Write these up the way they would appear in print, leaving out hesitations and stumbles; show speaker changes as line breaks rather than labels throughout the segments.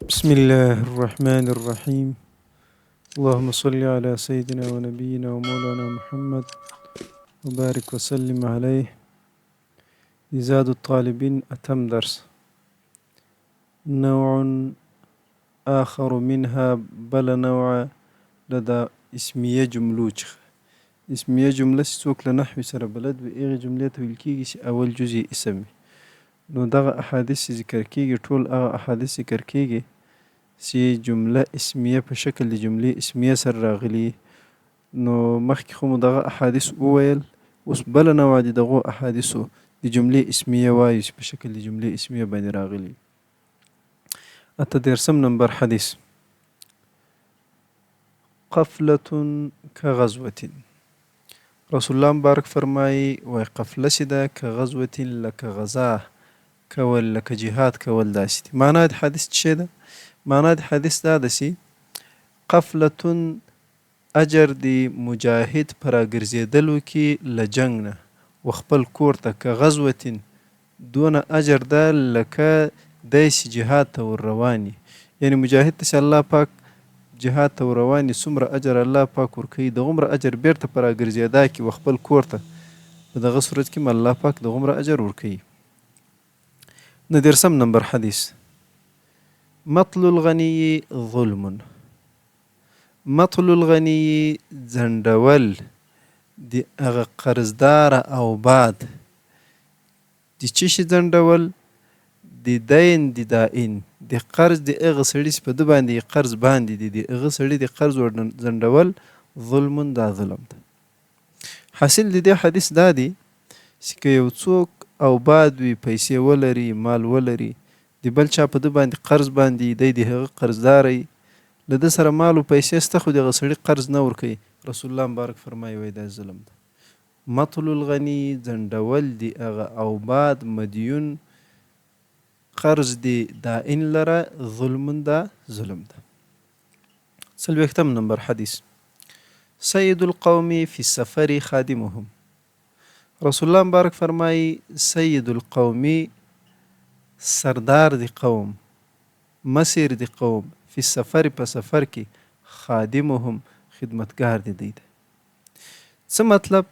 بسم الله الرحمن الرحيم. اللهم صل على سيدنا ونبينا ومولانا محمد وبارك وسلم عليه. إزاد الطالبين أتم درس. نوع آخر منها بل نوع لدى اسمية جملوج. اسمية جملة سوك لنحو سر بلد بإغي جملة ويلكيجي أول جزء اسمي نو دغ أحاديث ذكر كيجي طول أحاديث ذكر كيجي سي جملة اسمية بشكل جملة اسمية سر راغلي نو مخکې خو مو دغه احادیث وویل، اوس بله نوع د دغو احادیثو د جملې اسمیه وایو چې په شکل د جملې اسمیه باندې راغلي. اته دیرسم نمبر حدیث قفلة كغزوة. رسول الله مبارک فرمایي وای قفله چې ده كغزوة لکه غزا کول لکه جهاد کول داسې دي. معنا د حدیث څه ده؟ معنا د حدیث دا ده چې قفلة اجر دی مجاهد پر راګرځېدلو کې له جنګ نه و خپل کور ته که غزوتین دونه اجر ده لکه دی چې جهاد ته ور روان وي. یعنې مجاهد ته چې الله پاک جهاد ته ور روان وي څومره اجر الله پاک ورکوي دغومره اجر بیرته په راګرځېدا کې و خپل کور ته په دغه صورت کې م الله پاک دغومره اجر ورکوي. نه دیرسم نمبر حدیث مطل الغني ظلم. مطل الغني ځنډول د هغه قرضدار او باد د څه شي ځنډول؟ د دین د دائن د قرض د هغه سړي چې په ده باندې قرض باندې دي د هغه سړي د قرض ور ځنډول ظلم دا ظلم ده. حاصل د دې حدیث دا دی چې که یو څوک او باد وي پیسې ولري مال ولري د بل چا په ده باندې قرض باندې دی د هغه قرضداری له ده سره مال و پیسې شته خو دغه سړي قرض نه ورکوي. رسول الله مبارک فرمایي وایي دا ظلم ده. مطل الغني ځنډول د هغه او باد مدیون قرض د دائن لره ظلم ده ظلم ده. څلوېښتم نمبر حدیث سید القوم فی السفر خادمهم. رسول الله مبارک فرمایي سید القوم سردار د قوم مسیر د قوم فی السفر په سفر کې خادمهم خدمتګار دی دی. څه مطلب؟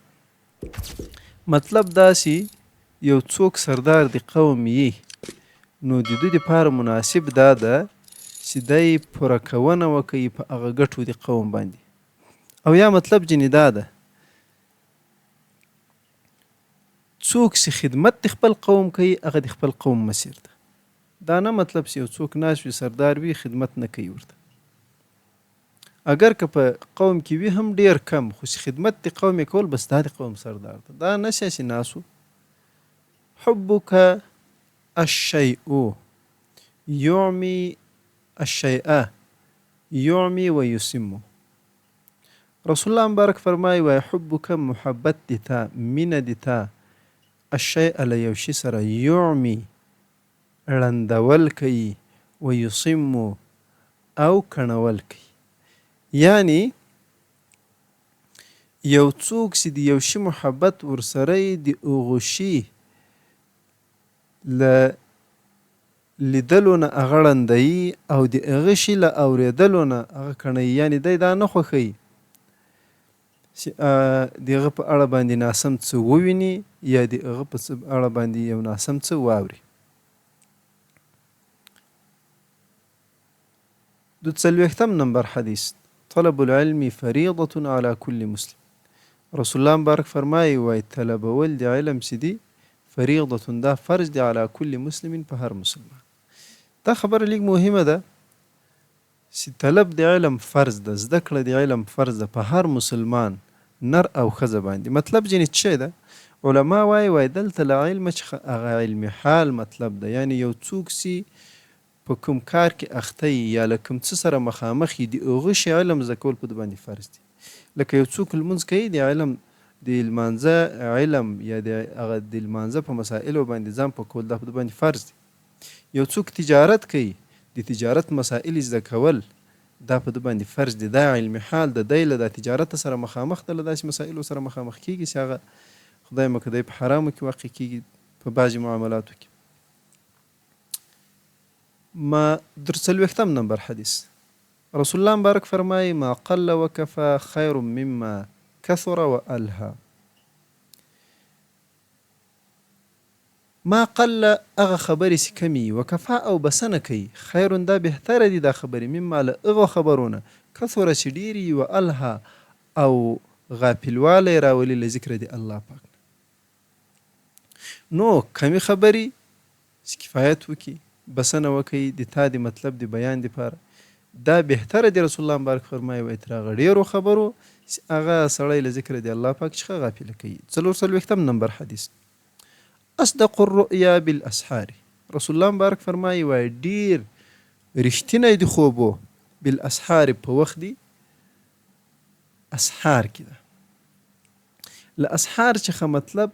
مطلب دا چې یو څوک سردار د قوم یي نو د دوی دپاره مناسب دا ده چې دی پوره کونه وکوي په هغه ګټو د قوم باندې. او یا مطلب جنې دا ده څوک چې خدمت د خپل قوم کوي هغه د خپل قوم مسیر ده. دا نه مطلب چې یو څوک ناست وي سردار وي خدمت نه کوي ورته. اگر که په قوم کې وي هم ډیر کم خو چې خدمت د قوم یې کول بس دا د قوم سردار ده. دا نشه چې ناسو حبک الشیء یعمی الشیء یعمی و یسم. رسول الله مبارک فرمایي وای حبک محبت د تا مینه د تا الشیء له یو شي سره یعمی ړندول کوي و یصم او کڼول کوي. یعنی یو څوک چې د یو شي محبت ورسره د هغو شي له لیدلو نه هغه ړندوي او د هغه شي له اورېدلو نه هغه کڼوي. یعنی دی دا نه خوښوي چې د هغه په اړه باندې ناسم څه وویني یا د هغه په اړه باندې یو ناسم څه واوري. د څلوېښتم نمبر حدیث طلب العلم فریضة على كل مسلم. رسول الله مبارک فرمایي وای طلبول د علم چې دي فریضة دا فرض دی على كل مسلم په هر مسلمان. دا خبره لیک مهمه ده چې طلب د علم فرض ده زده کړه د علم فرض ده په هر مسلمان نر او ښځه باندې. مطلب ځینې څه ده؟ علما وای دلته له علمه چې هغه علم حال مطلب ده. یعنی یو څوک چې په کوم کار کې اخته یا له کوم څه سره مخامخ یي د هغه شي علم زده کول په ده باندې فرض دي. لکه یو څوک لمونځ کوي د علم د لمانځه علم یا د هغه د لمانځه په مسایلو باندې ځان پوهول دا په ده باندې فرض دي. یو څوک تجارت کوي د تجارت مسایل زده کول دا په ده باندې فرض دي. دا علم حال د دی له د تجارت سره مخامخ ده له داسې مسایلو سره مخامخ کیږي چې هغه خدای مه کړه دی په حرامو کې واقع کیږي په بعضې معاملاتو کې. ما در څلوېښتم نمبر حدیث رسول الله مبارک فرمایي ما قل وکفى خیر مما کثر والها. ما قل هغه خبرې چې کمې وکفا او بسنه کوي خیر دا بهتره دي دا خبرې مما له هغو خبرونه کثره چې ډېرې و الها او غافلوالی راولي له ذکر دی الله پاک. نو کمی خبرې چې کفایت وکړي بسنه وکړي د تا د مطلب د بیان دپاره دا بهتره دی. رسول الله مبارک فرمایي وایي تر هغه ډېرو خبرو چې هغه سړی له ذکر دی الله پاک څخه غافله کوي. څلوېښتم نمبر حدیث اصدق الرؤیا بالاسحار. رسول الله مبارک فرمایي وایي ډېر رښتینی د خوبو بالاسحار په وخت دی اسحار کې ده. له اسحار څخه مطلب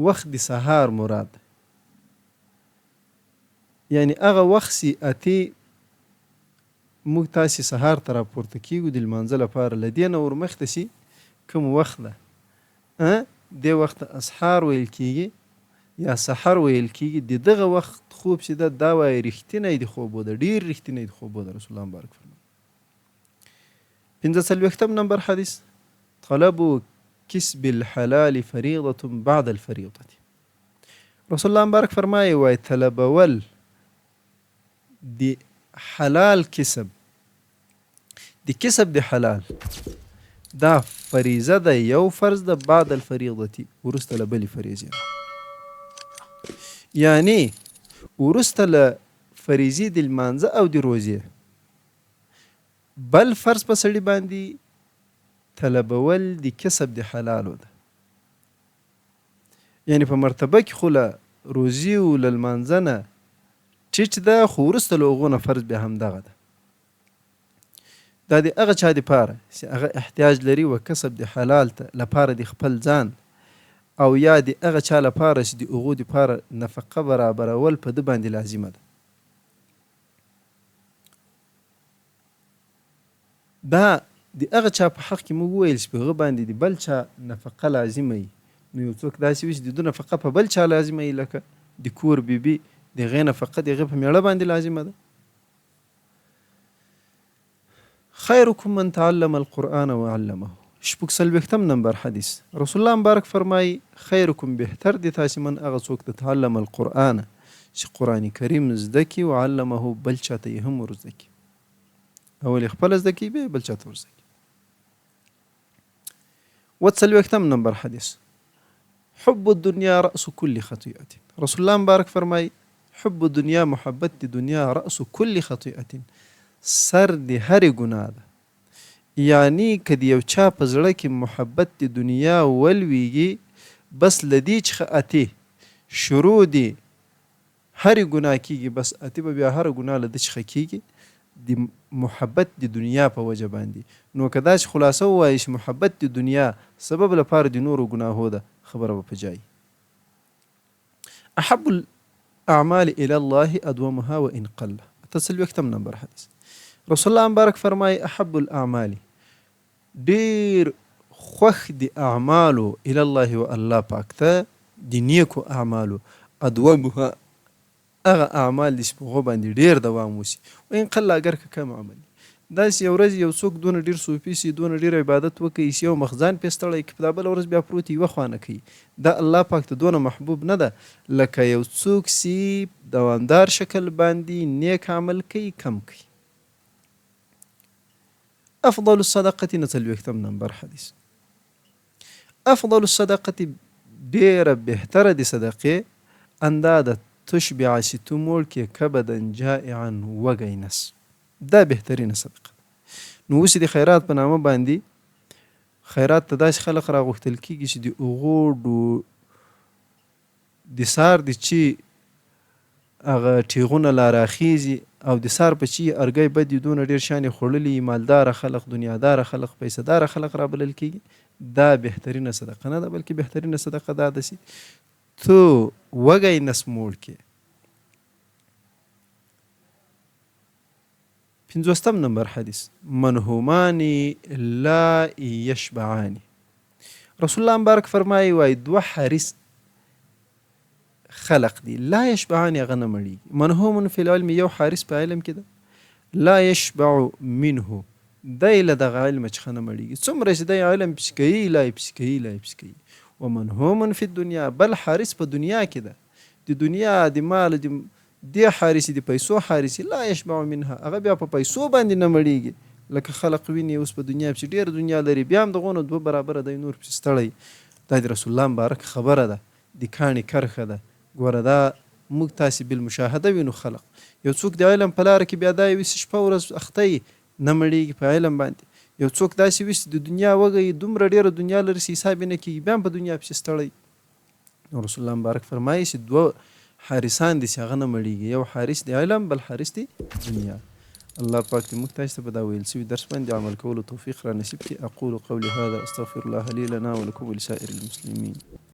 وخت د سهار مراد، یعنی هغه وخت چې اتې موږ تاسې سهار ته راپورته کیږو د لمانځه لپاره له دې نه ورمخته چې کوم وخت ده دې وخت اسحار ویل کیږي یا سحر ویل کیږي. د دغه وخت خوب چې ده دا وایي رښتینی د خوبو ده ډېر رښتینی د خوبو ده. رسول الله مبارک فرمایي. پنځه څلوېښتم نمبر حدیث طلب کسب الحلال فریضة بعد الفریضة. رسول الله مبارک فرمایي وایي طلبول د حلال کسب د کسب د حلال دا فریضه ده یو فرض ده بعد الفریضة وروسته له بلې فریضې، یعنی وروسته له فریضې د لمانځه او د روزې بل فرض په سړي باندې طلبول د کسب د حلالو ده. یعنی په مرتبه کې خو له روزي او له لمانځه نه ټیټ ده، خو وروسته له هغو نه فرض بیا همدغه ده. دا د هغه چا دپاره چې هغه احتیاج لري و کسب د حلال ته لپاره د خپل ځان او یا د هغه چا لپاره چې د هغو دپاره نفقه برابرول په ده باندې لازمه ده. دا د هغه چا په حق کې موږ وویل چې په هغه باندې د بل چا نفقه لازمه وي. نو یو څوک داسې وي چې د ده نفقه په بل چا لازمه وي، لکه د کور بیبي د هغې نفقه د هغې په میړه باندې لازمه ده. خیرکم من تعلم القرآن وعلمه. شپږ څلوېښتم نمبر حدیث رسول الله مبارک فرمایي خیرکم بهتر دی تاسې من هغه څوک د تعلم القرآن چې قرآن کریم زده کړي وعلمه بل چاته یې هم ور زده کړي. اول یې خپله زده کړي بیا بل چاته ور زده کړي. اووه څلوېښتم نمبر حدیث حب الدنیا رأس كل خطیئة. رسول الله مبارک فرمایي حب الدنیا محبت د دنیا رأس كل خطیئة سر د هرې ګناه ده. یعنی که د یو چا په زړه کې محبت د دنیا ولویږي بس له دې څخه اتې شروع دي هرې ګناه کیږي، بس اتې به بیا هره ګناه له ده څخه کیږي د محبت د دنیا په وجه باندې. نو که داسې خلاصه ووایي چې محبت د دنیا سبب لپاره د نورو ګناهو ده خبره به په جای. احب الاعمال الى الله ادومها وان قل. څلوېښتم نمبر حدیث رسول الله مبارک فرمایي احب الاعمال ډېر خوښ د اعمالو الى الله و الله پاک ته د نیکو اعمالو ادومها هغه اعمال دي چې په هغو باندې ډېر دوام وشي وان قل اگر که کم عمل. داسې یو ورځ یو څوک دونه ډېر صوفي سي دونه ډېر عبادت وکړي چې یو مخ ځان پې ستړی کړي په دا بله ورځ بیا پروت یوه خوا نه کوي. دا الله پاک ته دونه محبوب نه ده لکه یو څوک چې دوامدار شکل باندې نیک عمل کوي کم کوي. افضل الصدقه څلوېښتم نمبر حدیث افضل الصدقه ډېره بهتره د صدقې اندا د تشبع چې تو موړ کې کبدا جائعا وږی نس. دا بهترینه صدقه. نو اوس د خیرات په نامه باندې خیرات ته داسې خلق راغوښتل کېږي چې د هغو د سار د چې هغه ټیغونه لا راخیږي او د سار په چې ارګی بد دونه ډېر شان یې خوړلي مالداره خلق دنیاداره خلق پیسهداره خلق رابلل کېږي. دا بهترینه صدقه نه ده بلکې بهترینه صدقه دا ده چې تو وږی نس موړ کې. پنځوستم نمبر حدیث منهومان لا یشبعان. رسول الله مبارک فرمایي وایي دوه حریص خلق دي لا یشبعان هغه نه مړیږي. منهوم فی العلم یو حارس په علم کې ده لا یشبع منه دی له دغه علم څخه نه مړیږي. څومره چې دی علم پسې کوي لا یې پسې کوي لا یې پسې کوي. ومنهوم فی الدنیا بل حارس په دنیا کې ده د دنیا د مال د حارس د پیسو حارس لا یشبع منها هغه بیا په پیسو باندې نه مړیږي. لکه خلق ویني اوس په دنیا پسې ډېر دنیا لري بیا هم دغونه دوه برابره دی نور پسې ستړی. دا د رسول الله مبارک خبره ده د کاڼي کرښه ده. ګوره دا موږ تاسې بالمشاهده وینو خلق یو څوک د علم په لاره کې بیا دا وي شپه ورځ اخته نه مړیږي په علم باندې. یو څوک داسې وي چې د دنیا وږی دومره ډېره دنیا لري چې حساب یې نه کېږي بیا هم په دنیا پسې ستړی. نو رسول الله مبارک فرمایي چې دوه حارسان دي چې هغه نه مړیږي یو حارس د علم بل حارس د دنیا. الله پاک دې موږ تاسو ته په دا ویل سوي درس باندې عمل کولو توفیق را نصیب کړي. اقول قولي هذا استغفر الله لي لنا ولكم ولسائر المسلمين.